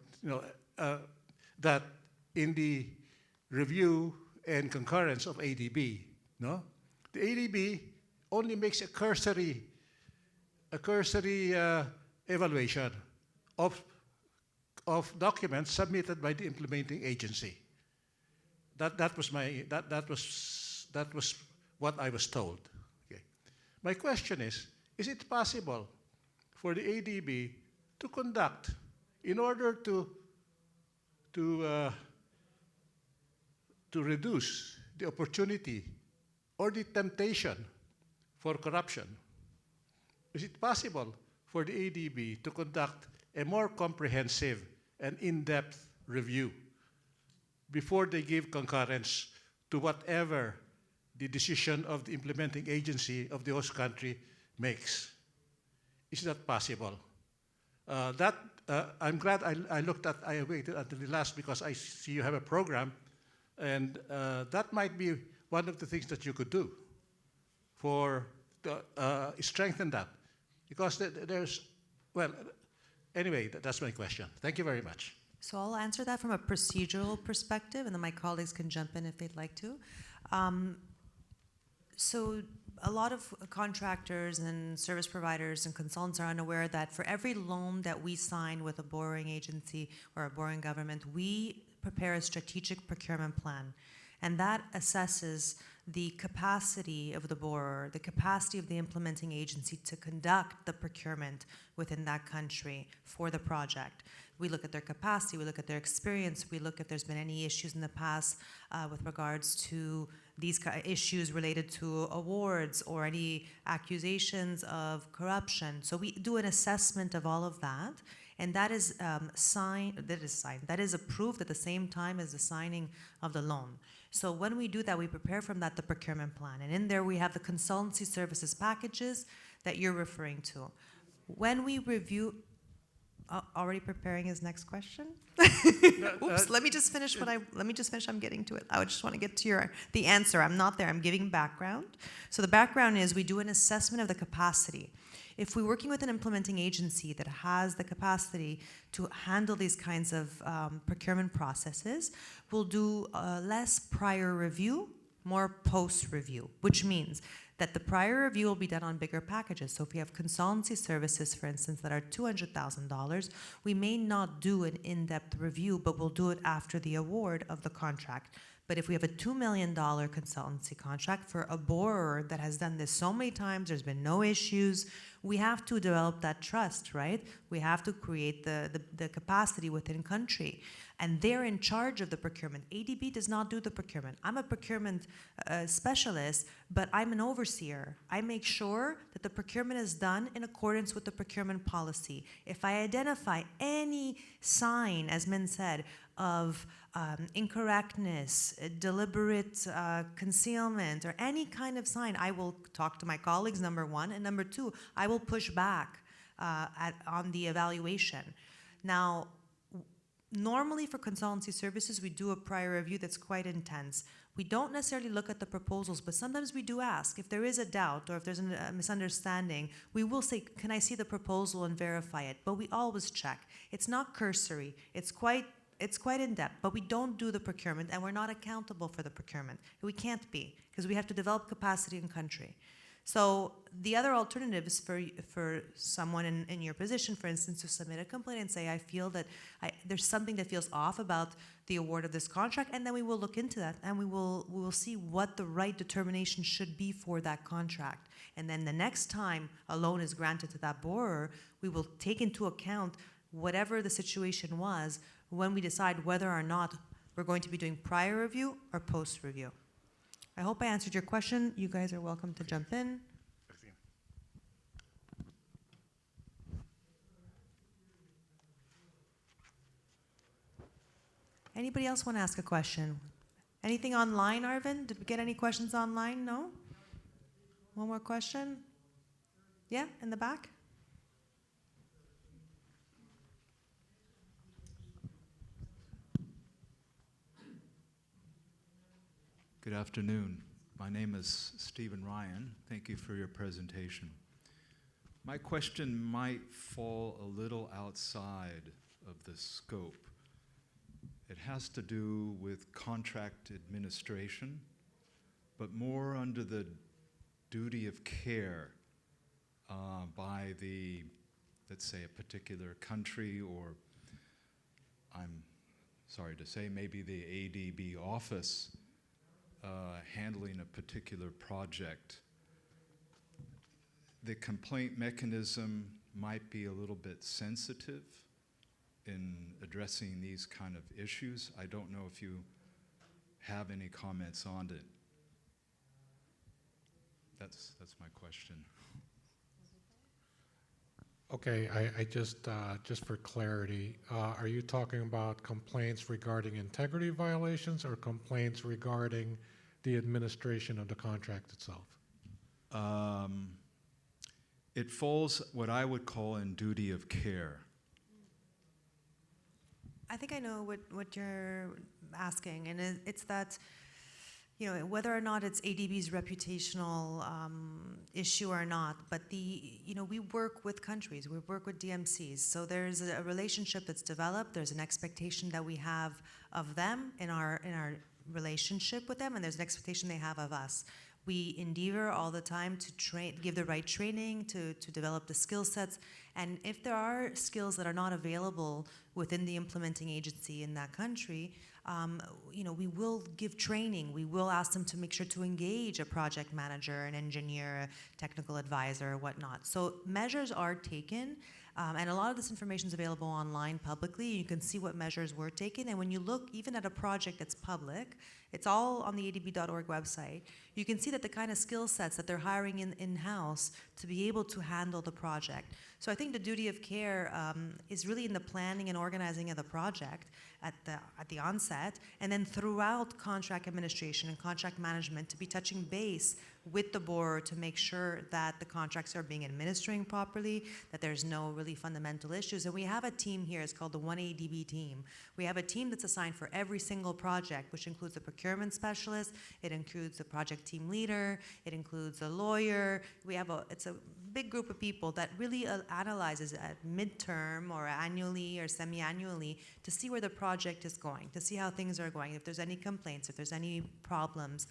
that in the review and concurrence of ADB, the ADB only makes a cursory evaluation of documents submitted by the implementing agency. That was what I was told. Okay. My question is it possible for the ADB to conduct, in order to reduce the opportunity or the temptation for corruption, is it possible for the ADB to conduct a more comprehensive and in-depth review before they give concurrence to whatever the decision of the implementing agency of the host country makes? Is that possible? I'm glad I waited until the last, because I see you have a program, and that might be one of the things that you could do for strengthen that. Because anyway, that's my question. Thank you very much. So I'll answer that from a procedural perspective, and then my colleagues can jump in if they'd like to. So a lot of contractors and service providers and consultants are unaware that for every loan that we sign with a borrowing agency or a borrowing government, we prepare a strategic procurement plan. And that assesses the capacity of the borrower, the capacity of the implementing agency to conduct the procurement within that country for the project. We look at their capacity, we look at their experience, we look if there's been any issues in the past with regards to these issues related to awards or any accusations of corruption. So we do an assessment of all of that, and that is that is approved at the same time as the signing of the loan. So when we do that, we prepare from that the procurement plan, and in there we have the consultancy services packages that you're referring to. When we review, already preparing his next question. Oops, let me just finish I'm getting to it. I just want to get to the answer. I'm not there, I'm giving background. So the background is we do an assessment of the capacity. If we're working with an implementing agency that has the capacity to handle these kinds of procurement processes, we'll do less prior review, more post-review, which means that the prior review will be done on bigger packages. So if we have consultancy services, for instance, that are $200,000, we may not do an in-depth review, but we'll do it after the award of the contract. But if we have a $2 million consultancy contract for a borrower that has done this so many times, there's been no issues, we have to develop that trust, right? We have to create the capacity within country. And they're in charge of the procurement. ADB does not do the procurement. I'm a procurement specialist, but I'm an overseer. I make sure that the procurement is done in accordance with the procurement policy. If I identify any sign, as Min said, of incorrectness, deliberate concealment, or any kind of sign, I will talk to my colleagues, number one, and number two, I will push back on the evaluation. Now, normally for consultancy services, we do a prior review that's quite intense. We don't necessarily look at the proposals, but sometimes we do ask. If there is a doubt or if there's a misunderstanding, we will say, can I see the proposal and verify it? But we always check. It's not cursory. It's quite in-depth, but we don't do the procurement, and we're not accountable for the procurement. We can't be, because we have to develop capacity in country. So the other alternatives for someone in your position, for instance, to submit a complaint and say, I feel that there's something that feels off about the award of this contract, and then we will look into that, and we will see what the right determination should be for that contract. And then the next time a loan is granted to that borrower, we will take into account whatever the situation was when we decide whether or not we're going to be doing prior review or post-review. I hope I answered your question. You guys are welcome to jump in. Anybody else want to ask a question? Anything online, Arvind? Did we get any questions online? No? One more question? Yeah, in the back? Good afternoon. My name is Stephen Ryan. Thank you for your presentation. My question might fall a little outside of the scope. It has to do with contract administration, but more under the duty of care by the, let's say, a particular country, or I'm sorry to say, maybe the ADB office handling a particular project. The complaint mechanism might be a little bit sensitive in addressing these kind of issues. I don't know if you have any comments on it. That's my question. Okay, I just for clarity, are you talking about complaints regarding integrity violations or complaints regarding the administration of the contract itself? It falls what I would call in duty of care. I think I know what you're asking, and it's that, you know, whether or not it's ADB's reputational issue or not, but we work with countries, we work with DMCs, so there's a relationship that's developed, there's an expectation that we have of them in our relationship with them, and there's an expectation they have of us. We endeavor all the time to give the right training, to develop the skill sets, And if there are skills that are not available within the implementing agency in that country, we will give training. We will ask them to make sure to engage a project manager, an engineer, a technical advisor, or whatnot. So measures are taken, and a lot of this information is available online publicly. You can see what measures were taken, and when you look even at a project that's public, it's all on the adb.org website, you can see that the kind of skill sets that they're hiring in-house to be able to handle the project. So I think the duty of care is really in the planning and organizing of the project at the onset, and then throughout contract administration and contract management to be touching base with the board to make sure that the contracts are being administered properly, that there's no really fundamental issues. And we have a team here, it's called the 1ADB team. We have a team that's assigned for every single project, which includes the procurement specialist, it includes the project team leader, it includes a lawyer. It's a big group of people that really analyzes at midterm or annually or semi-annually to see where the project is going, to see how things are going, if there's any complaints, if there's any problems.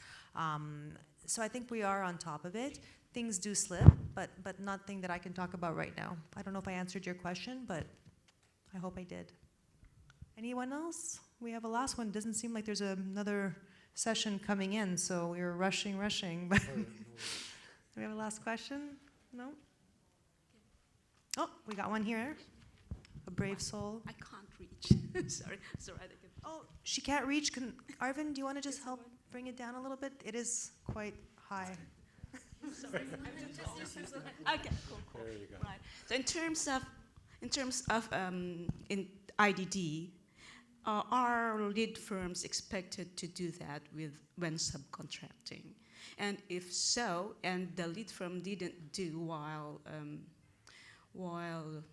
So I think we are on top of it. Things do slip, but nothing that I can talk about right now. I don't know if I answered your question, but I hope I did. Anyone else? We have a last one. Doesn't seem like there's another session coming in, so we're rushing. But do we have a last question? No? Oh, we got one here. A brave soul. I can't reach. sorry. Oh, she can't reach. Arvin, do you want to just help bring it down a little bit? It is quite high. Sorry. Okay, cool. There you go. Right. So in terms of in IDD, are lead firms expected to do that when subcontracting? And if so, and the lead firm didn't do while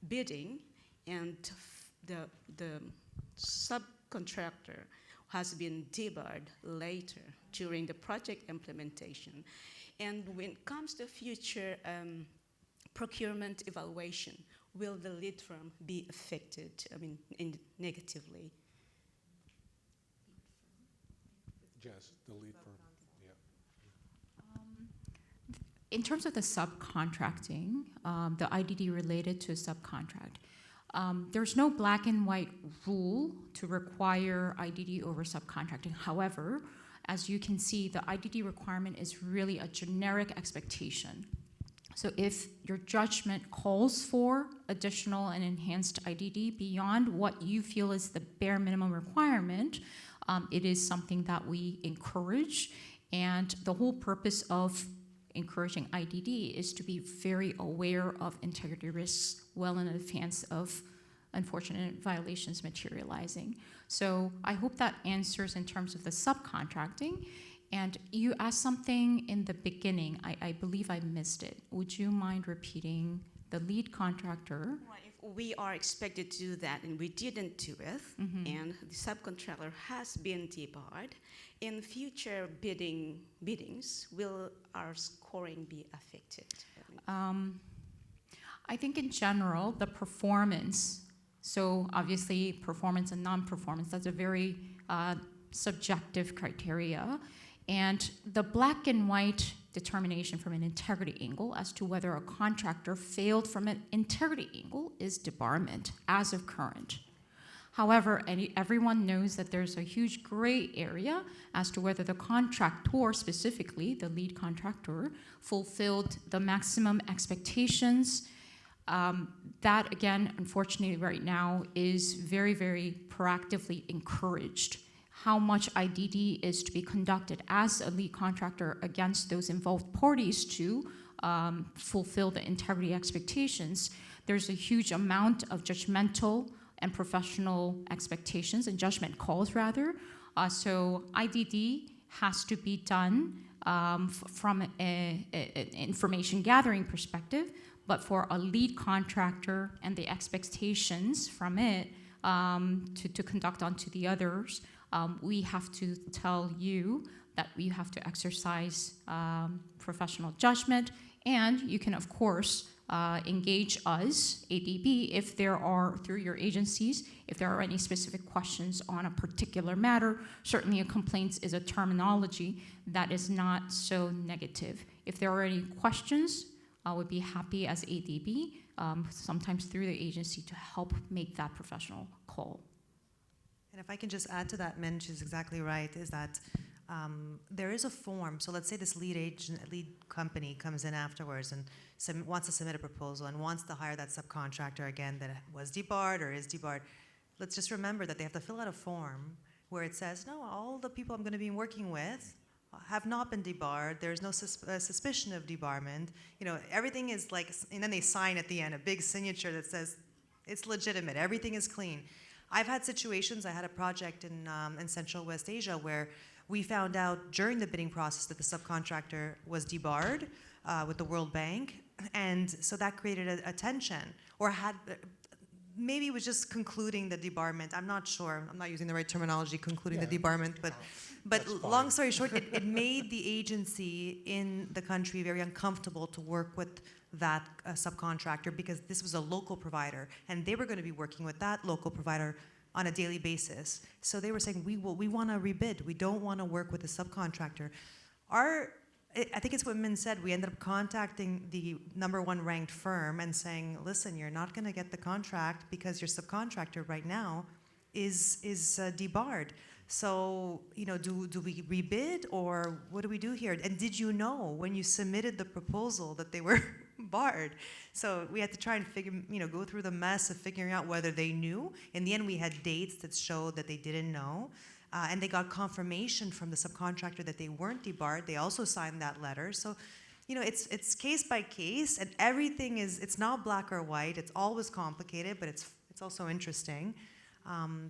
bidding, and the subcontractor has been debarred later during the project implementation. And when it comes to future procurement evaluation, will the lead firm be affected, negatively? Jess, the lead firm. Yeah. In terms of the subcontracting, the IDD related to subcontract, there's no black and white rule to require IDD over subcontracting. However, as you can see, the IDD requirement is really a generic expectation. So if your judgment calls for additional and enhanced IDD beyond what you feel is the bare minimum requirement, it is something that we encourage. And the whole purpose of encouraging IDD is to be very aware of integrity risks well in advance of unfortunate violations materializing. So I hope that answers in terms of the subcontracting. And you asked something in the beginning. I believe I missed it. Would you mind repeating the lead contractor? Right, if we are expected to do that and we didn't do it, and the subcontractor has been debarred, in future biddings, will our scoring be affected? I think in general, the performance, so obviously performance and non-performance, that's a very subjective criteria. And the black and white determination from an integrity angle as to whether a contractor failed from an integrity angle is debarment as of current. However, everyone knows that there's a huge gray area as to whether the contractor, specifically the lead contractor, fulfilled the maximum expectations. That, again, unfortunately right now is very, very proactively encouraged. How much IDD is to be conducted as a lead contractor against those involved parties to fulfill the integrity expectations. There's a huge amount of judgmental and professional expectations and judgment calls, rather. So IDD has to be done from an information gathering perspective, but for a lead contractor and the expectations from it to conduct onto the others, we have to tell you that you have to exercise professional judgment, and you can, of course, engage us, ADB, if there are, through your agencies, if there are any specific questions on a particular matter. Certainly a complaint is a terminology that is not so negative. If there are any questions, I would be happy as ADB, sometimes through the agency, to help make that professional call. And if I can just add to that, Min, she's exactly right, is that there is a form. So let's say this lead company comes in afterwards and wants to submit a proposal and wants to hire that subcontractor again that was debarred or is debarred. Let's just remember that they have to fill out a form where it says, no, all the people I'm going to be working with have not been debarred. There's no suspicion of debarment. You know, everything is like, and then they sign at the end a big signature that says it's legitimate. Everything is clean. I've had situations. I had a project in Central West Asia where we found out during the bidding process that the subcontractor was debarred with the World Bank, and so that created a tension, or had. Maybe it was just concluding the debarment. I'm not sure. I'm not using the right terminology, concluding the debarment. But long story short, it made the agency in the country very uncomfortable to work with that subcontractor, because this was a local provider, and they were going to be working with that local provider on a daily basis. So they were saying, we want to rebid. We don't want to work with a subcontractor. I think it's what Min said. We ended up contacting the #1 ranked firm and saying, listen, you're not going to get the contract because your subcontractor right now is debarred. So, you know, do we rebid, or what do we do here? And did you know when you submitted the proposal that they were barred? So we had to try and go through the mess of figuring out whether they knew. In the end, we had dates that showed that they didn't know. And they got confirmation from the subcontractor that they weren't debarred. They also signed that letter. So, you know, it's case by case, and everything it's not black or white. It's always complicated, but it's also interesting.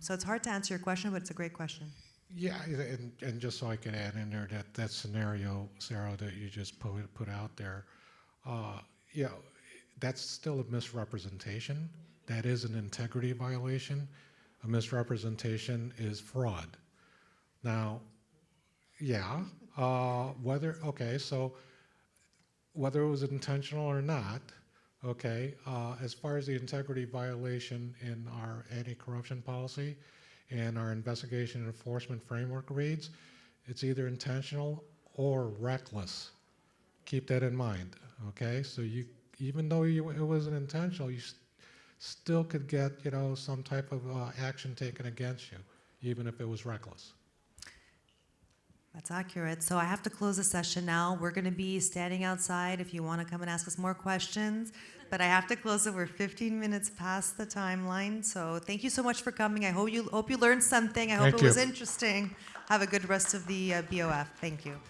So it's hard to answer your question, but it's a great question. Yeah, and just so I can add in there that scenario, Sarah, that you just put out there, yeah, that's still a misrepresentation. That is an integrity violation. A misrepresentation is fraud. Now, yeah, whether it was intentional or not, okay, as far as the integrity violation in our anti-corruption policy and our investigation and enforcement framework reads, it's either intentional or reckless. Keep that in mind, okay? So even though it wasn't intentional, you still could get, you know, some type of action taken against you, even if it was reckless. That's accurate. So I have to close the session now. We're going to be standing outside if you want to come and ask us more questions. But I have to close it. We're 15 minutes past the timeline. So thank you so much for coming. I hope you learned something. I hope it was interesting. Have a good rest of the BOF. Thank you.